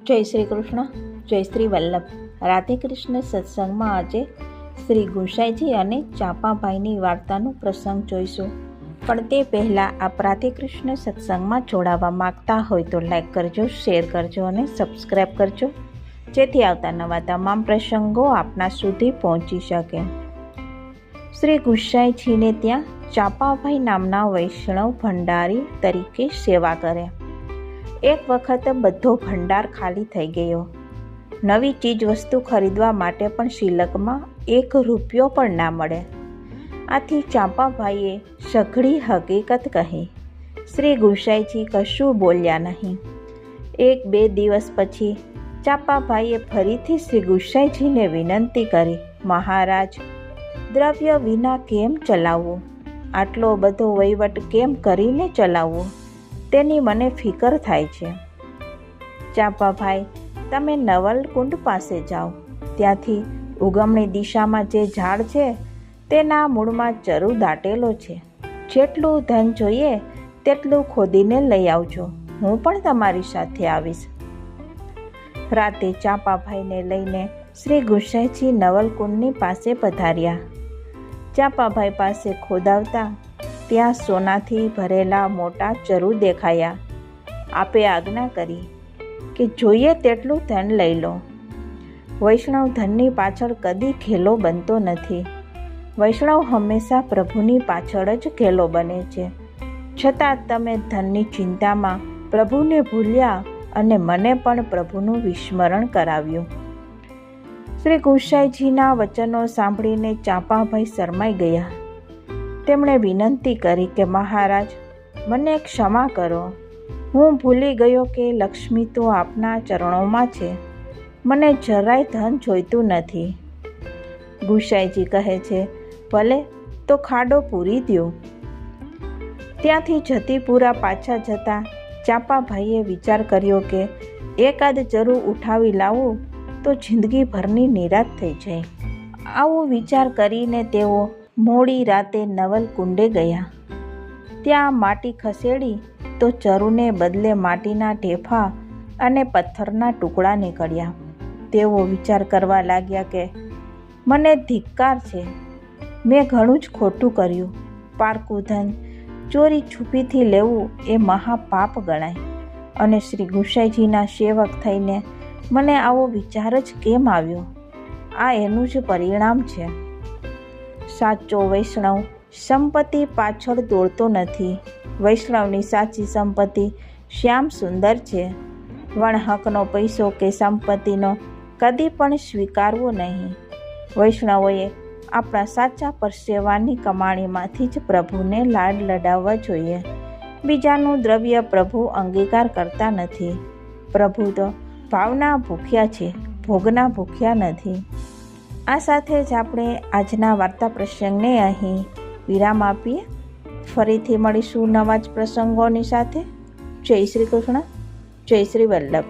જય શ્રી કૃષ્ણ, જય શ્રી વલ્લભ. રાધે કૃષ્ણ સત્સંગમાં આજે શ્રી ગુંસાઈજી અને ચાંપાભાઈની વાર્તાનો પ્રસંગ જોઈશું. પણ તે પહેલાં આપ રાધે કૃષ્ણ સત્સંગમાં જોડાવા માગતા હોય તો લાઈક કરજો, શેર કરજો અને સબસ્ક્રાઈબ કરજો, જેથી આવતા નવા તમામ પ્રસંગો આપના સુધી પહોંચી શકે. શ્રી ગુંસાઈજીને ત્યાં ચાંપાભાઈ નામના વૈષ્ણવ ભંડારી તરીકે સેવા કરે. એક વખત બધો ભંડાર ખાલી થઈ ગયો. નવી ચીજ વસ્તુ ખરીદવા માટે પણ શિલકમાં 1 રૂપિયો પણ ના મળે. આથી ચાંપાભાઈએ સઘળી હકીકત કહી. શ્રી ગુંસાઈજી કશું બોલ્યા નહીં. 1-2 દિવસ પછી ચાંપાભાઈએ ફરીથી શ્રી ગુંસાઈજીને વિનંતી કરી, મહારાજ, દ્રવ્ય વિના કેમ ચલાવવું? આટલો બધો વહીવટ કેમ કરીને ચલાવવો? તેની મને ફિકર થાય છે. ચાંપાભાઈ, તમે નવલકુંડ પાસે જાઓ. ત્યાંથી ઉગમણી દિશામાં જે ઝાડ છે તેના મૂળમાં ચરુ દાટેલો છે. જેટલું ધન જોઈએ તેટલું ખોદીને લઈ આવજો. હું પણ તમારી સાથે આવીશ. રાતે ચાંપાભાઈને લઈને શ્રી ગુંસાઈજી નવલકુંડની પાસે પધાર્યા. ચાંપાભાઈ પાસે ખોદાવતા ત્યાં સોનાથી ભરેલા મોટા ચરુ દેખાયા. આપે આજ્ઞા કરી કે જોઈએ તેટલું ધન લઈ લો. વૈષ્ણવ ધનની પાછળ કદી ઘેલો બનતો નથી. વૈષ્ણવ હંમેશા પ્રભુની પાછળ જ ઘેલો બને છે. છતાં તમે ધનની ચિંતામાં પ્રભુને ભૂલ્યા અને મને પણ પ્રભુનું વિસ્મરણ કરાવ્યું. શ્રી ગુંસાઈજીના વચનો સાંભળીને ચાંપાભાઈ શરમાઈ ગયા. તેમણે વિનંતી કરી કે મહારાજ, મને ક્ષમા કરો. હું ભૂલી ગયો કે લક્ષ્મી તો આપના ચરણોમાં છે. મને જરાય ધન જોઈતું નથી. ગુંસાઈજી કહે છે, ભલે તો ખાડો પૂરી દ્યો. ત્યાંથી જતીપુરા પાછા જતા ચાંપાભાઈએ વિચાર કર્યો કે એકાદ ચરુ ઉઠાવી લાવું તો જિંદગીભરની નિરાશ થઈ જાય. આવો વિચાર કરીને તેઓ મોડી રાતે નવલકુંડે ગયા. ત્યાં માટી ખસેડી તો ચરુને બદલે માટીના ઢેફા અને પથ્થરના ટુકડા નીકળ્યા. તેઓ વિચાર કરવા લાગ્યા કે મને ધિક્કાર છે. મેં ઘણું જ ખોટું કર્યું. પારકું ધન ચોરી છુપીથી લેવું એ મહાપાપ ગણાય. અને શ્રી ગુંસાઈજીના સેવક થઈને મને આવો વિચાર જ કેમ આવ્યો? આ એનું જ પરિણામ છે. સાચો વૈષ્ણવ સંપત્તિ પાછળ દોડતો નથી. વૈષ્ણવની સાચી સંપત્તિ શ્યામ સુંદર છે. વણહકનો પૈસો કે સંપત્તિનો કદી પણ સ્વીકારવો નહીં. વૈષ્ણવોએ આપણા સાચા પરસેવાની કમાણીમાંથી જ પ્રભુને લાડ લડાવવા જોઈએ. બીજાનું દ્રવ્ય પ્રભુ અંગીકાર કરતા નથી. પ્રભુ તો ભાવના ભૂખ્યા છે, ભોગના ભૂખ્યા નથી. આ સાથે જ આપણે આજના વાર્તા પ્રસંગને અહીં વિરામ આપીએ. ફરીથી મળીશું નવા જ પ્રસંગોની સાથે. જય શ્રી કૃષ્ણ, જય શ્રી વલ્લભ.